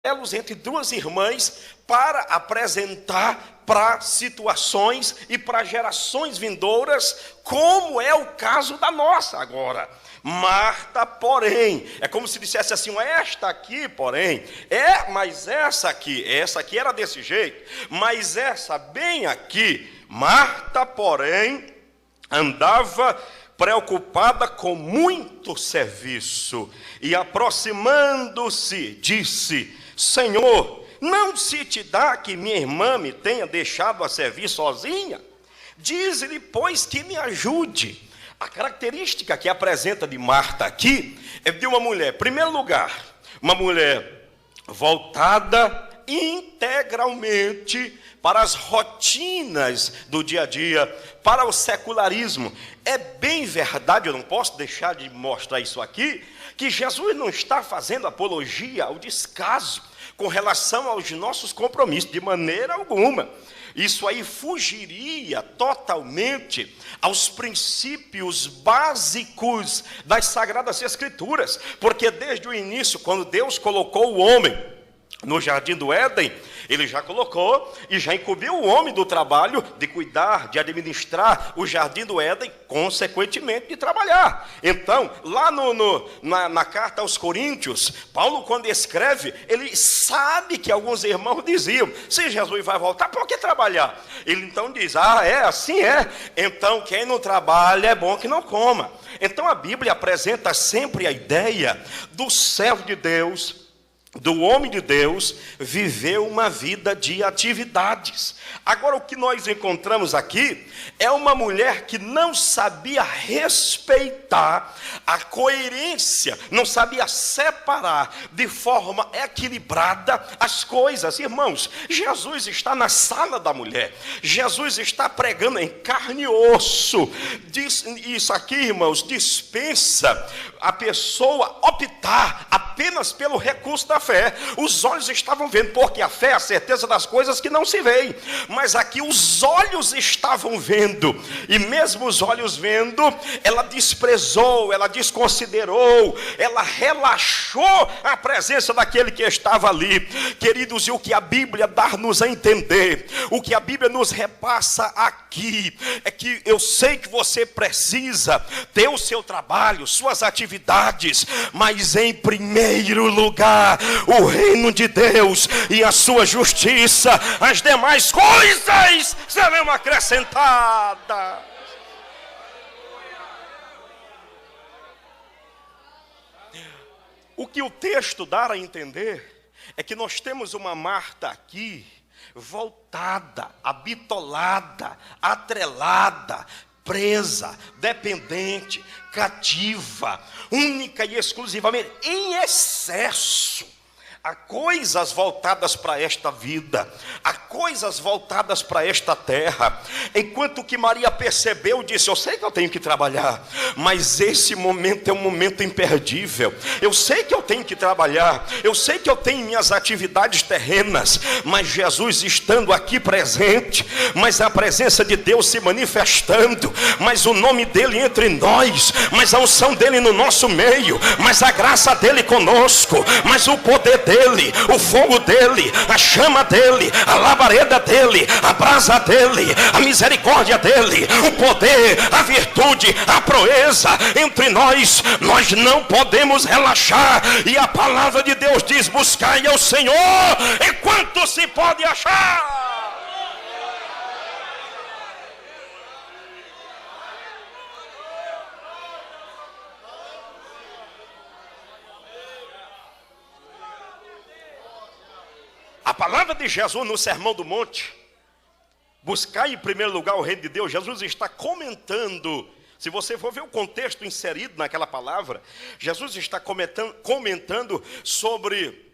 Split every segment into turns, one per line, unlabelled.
elos entre duas irmãs para apresentar para situações e para gerações vindouras, como é o caso da nossa agora. Marta, porém, é como se dissesse assim, esta aqui, porém, mas essa aqui era desse jeito, mas essa bem aqui, Marta, porém, andava preocupada com muito serviço, e aproximando-se, disse: Senhor, não se te dá que minha irmã me tenha deixado a servir sozinha? Diz-lhe, pois, que me ajude. A característica que apresenta de Marta aqui é de uma mulher, em primeiro lugar, uma mulher voltada integralmente para as rotinas do dia a dia, para o secularismo. É bem verdade, eu não posso deixar de mostrar isso aqui, que Jesus não está fazendo apologia ao descaso com relação aos nossos compromissos, de maneira alguma. Isso aí fugiria totalmente aos princípios básicos das Sagradas Escrituras, porque desde o início, quando Deus colocou o homem no jardim do Éden, ele já colocou e já incumbiu o homem do trabalho de cuidar, de administrar o jardim do Éden, consequentemente de trabalhar. Então, lá na carta aos Coríntios, Paulo, quando escreve, ele sabe que alguns irmãos diziam: se Jesus vai voltar, por que trabalhar? Ele então diz: assim é. Então, quem não trabalha é bom que não coma. Então, a Bíblia apresenta sempre a ideia do servo de Deus, do homem de Deus, viver uma vida de atividades. Agora, o que nós encontramos aqui é uma mulher que não sabia respeitar a coerência, não sabia separar de forma equilibrada as coisas. Irmãos, Jesus está na sala da mulher, Jesus está pregando em carne e osso. Isso aqui, irmãos, dispensa a pessoa optar apenas pelo recurso da fé. Os olhos estavam vendo, porque a fé é a certeza das coisas que não se veem, mas aqui os olhos estavam vendo, e mesmo os olhos vendo, ela desprezou, ela desconsiderou, ela relaxou a presença daquele que estava ali. Queridos, e o que a Bíblia dá-nos a entender, o que a Bíblia nos repassa aqui, é que eu sei que você precisa ter o seu trabalho, suas atividades, mas em primeiro lugar, o reino de Deus e a sua justiça, as demais coisas serão acrescentadas. O que o texto dá a entender é que nós temos uma Marta aqui voltada, habitolada, atrelada, presa, dependente, cativa, única e exclusivamente, em excesso, há coisas voltadas para esta vida, há coisas voltadas para esta terra. Enquanto que Maria percebeu, disse: eu sei que eu tenho que trabalhar, mas esse momento é um momento imperdível. Eu sei que eu tenho que trabalhar, eu sei que eu tenho minhas atividades terrenas, mas Jesus estando aqui presente, mas a presença de Deus se manifestando, mas o nome dele entre nós, mas a unção dele no nosso meio, mas a graça dele conosco, mas o poder dele, o fogo dele, a chama dele, a labareda dele, a brasa dele, a misericórdia dele, o poder, a virtude, a proeza entre nós. Nós não podemos relaxar, e a palavra de Deus diz: buscai ao Senhor enquanto se pode achar. A palavra de Jesus no Sermão do Monte, buscar em primeiro lugar o reino de Deus, Jesus está comentando. Se você for ver o contexto inserido naquela palavra, Jesus está comentando sobre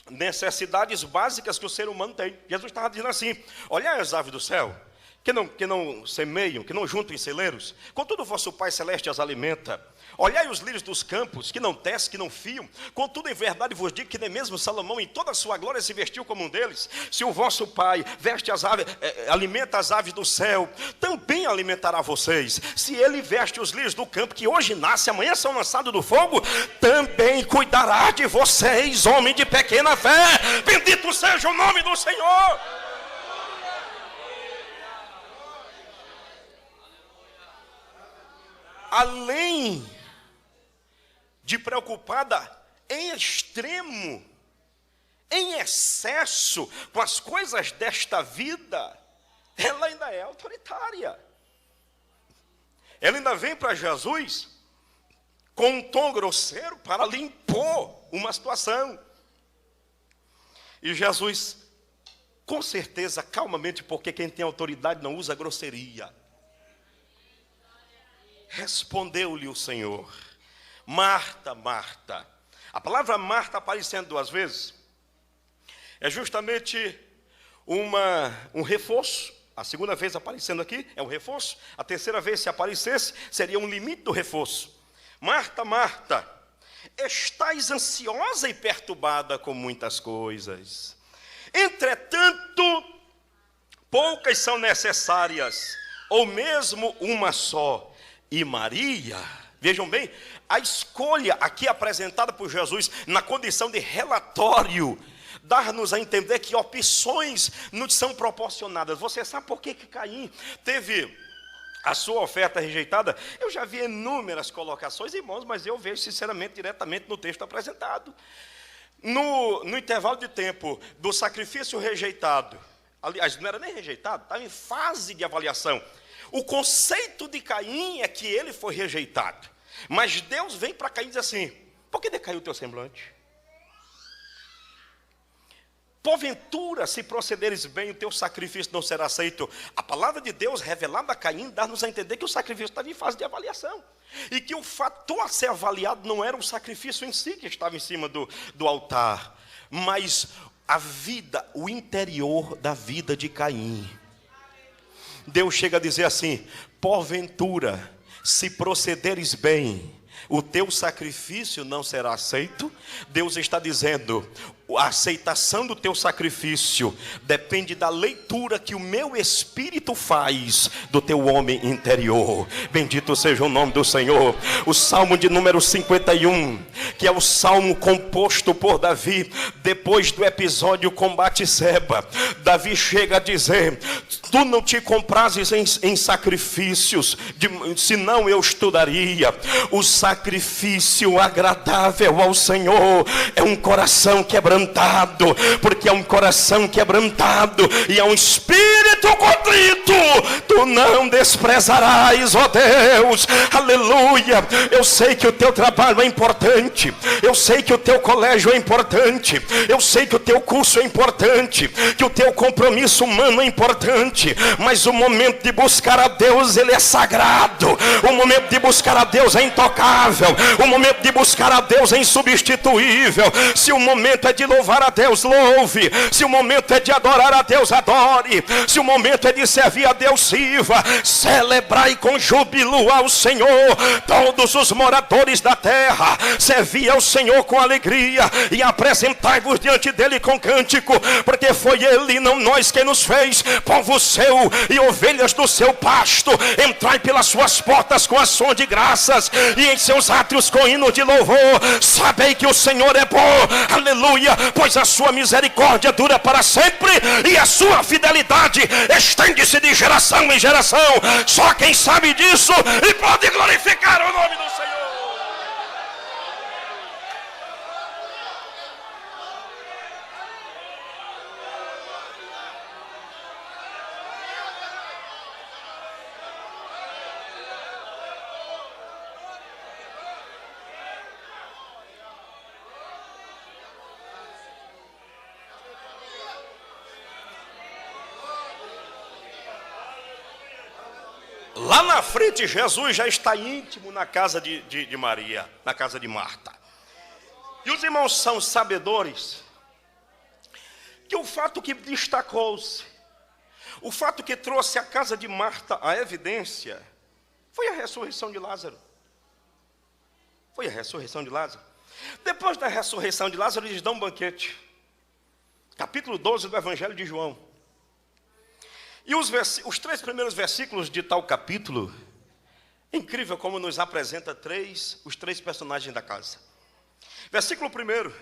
necessidades básicas que o ser humano tem. Jesus estava dizendo assim: olhai as aves do céu, que não semeiam, que não juntam em celeiros, contudo vosso Pai Celeste as alimenta. Olhai os lírios dos campos, que não tecem, que não fiam, contudo em verdade vos digo que nem mesmo Salomão em toda a sua glória se vestiu como um deles. Se o vosso Pai veste as aves, alimenta as aves do céu, também alimentará vocês. Se ele veste os lírios do campo, que hoje nascem, amanhã são lançados do fogo, também cuidará de vocês, homem de pequena fé. Bendito seja o nome do Senhor. Além de preocupada em extremo, em excesso com as coisas desta vida, ela ainda é autoritária. Ela ainda vem para Jesus com um tom grosseiro para lhe impor uma situação. E Jesus, com certeza, calmamente, porque quem tem autoridade não usa grosseria, respondeu-lhe o Senhor: Marta, Marta. A palavra Marta aparecendo 2 vezes é justamente um reforço. A segunda vez aparecendo aqui é um reforço. A terceira vez, se aparecesse, seria um limite do reforço. Marta, Marta, estais ansiosa e perturbada com muitas coisas. Entretanto, poucas são necessárias, ou mesmo uma só. E Maria, vejam bem, a escolha aqui apresentada por Jesus na condição de relatório, dá-nos a entender que opções nos são proporcionadas. Você sabe por que Caim teve a sua oferta rejeitada? Eu já vi inúmeras colocações, irmãos, mas eu vejo sinceramente diretamente no texto apresentado. No intervalo de tempo do sacrifício rejeitado, aliás, não era nem rejeitado, estava em fase de avaliação. O conceito de Caim é que ele foi rejeitado. Mas Deus vem para Caim e diz assim: por que decaiu o teu semblante? Porventura, se procederes bem, o teu sacrifício não será aceito. A palavra de Deus revelada a Caim dá-nos a entender que o sacrifício estava em fase de avaliação. E que o fator a ser avaliado não era o sacrifício em si que estava em cima do altar, mas a vida, o interior da vida de Caim. Deus chega a dizer assim: porventura, se procederes bem, o teu sacrifício não será aceito. Deus está dizendo: a aceitação do teu sacrifício depende da leitura que o meu Espírito faz do teu homem interior. Bendito seja o nome do Senhor. O Salmo de número 51, que é o salmo composto por Davi, depois do episódio com Batseba, Davi chega a dizer: tu não te comprases em sacrifícios, senão eu estudaria. O sacrifício agradável ao Senhor é um coração quebrantado, porque é um coração quebrantado e é um espírito contrito, tu não desprezarás, ó Deus. Aleluia. Eu sei que o teu trabalho é importante, eu sei que o teu colégio é importante, eu sei que o teu curso é importante, que o teu compromisso humano é importante, mas o momento de buscar a Deus, ele é sagrado. O momento de buscar a Deus é intocável, o momento de buscar a Deus é insubstituível. Se o momento é de louvar a Deus, louve. Se o momento é de adorar a Deus, adore. Se o momento é de servir a Deus, sirva. Celebrai com júbilo ao Senhor todos os moradores da terra. Servi ao Senhor com alegria e apresentai-vos diante dele com cântico, porque foi ele, não nós, quem nos fez povo seu e ovelhas do seu pasto. Entrai pelas suas portas com ação de graças e em seus átrios com hino de louvor. Sabei que o Senhor é bom, aleluia, pois a sua misericórdia dura para sempre e a sua fidelidade estende-se de geração em geração. Só quem sabe disso e pode glorificar o nome do Senhor. Lá na frente, Jesus já está íntimo na casa de Maria, na casa de Marta. E os irmãos são sabedores que o fato que destacou-se, O fato que trouxe à casa de Marta a evidência foi a ressurreição de Lázaro. Foi a ressurreição de Lázaro. Depois da ressurreição de Lázaro, eles dão um banquete. Capítulo 12 do Evangelho de João. E os 3 primeiros versículos de tal capítulo, é incrível como nos apresenta os 3 personagens da casa. Versículo 1.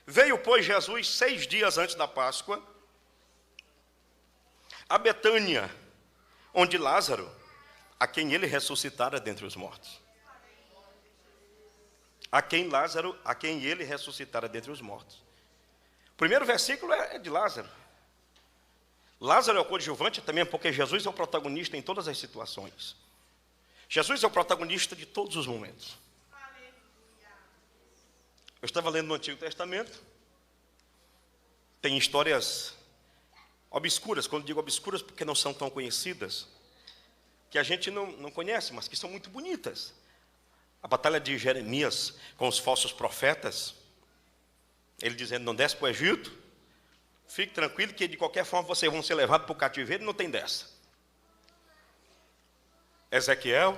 Veio, pois, Jesus 6 dias antes da Páscoa, a Betânia, onde Lázaro, a quem ele ressuscitara dentre os mortos. A quem ele ressuscitara dentre os mortos. O primeiro versículo é de Lázaro. Lázaro é o coadjuvante também, porque Jesus é o protagonista em todas as situações. Jesus é o protagonista de todos os momentos. Eu estava lendo no Antigo Testamento. Tem histórias obscuras, quando digo obscuras porque não são tão conhecidas, que a gente não conhece, mas que são muito bonitas. A batalha de Jeremias com os falsos profetas, ele dizendo, não desce para o Egito, fique tranquilo que de qualquer forma vocês vão ser levados para o cativeiro, não tem dessa. Ezequiel,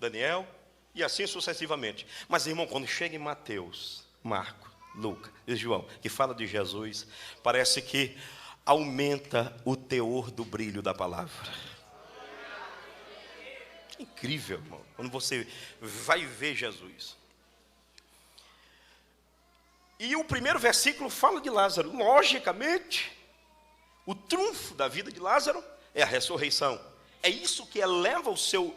Daniel, e assim sucessivamente. Mas, irmão, quando chega em Mateus, Marcos, Lucas e João, que fala de Jesus, parece que aumenta o teor do brilho da palavra. Incrível, irmão, quando você vai ver Jesus. E o primeiro versículo fala de Lázaro. Logicamente, o trunfo da vida de Lázaro é a ressurreição. É isso que eleva o seu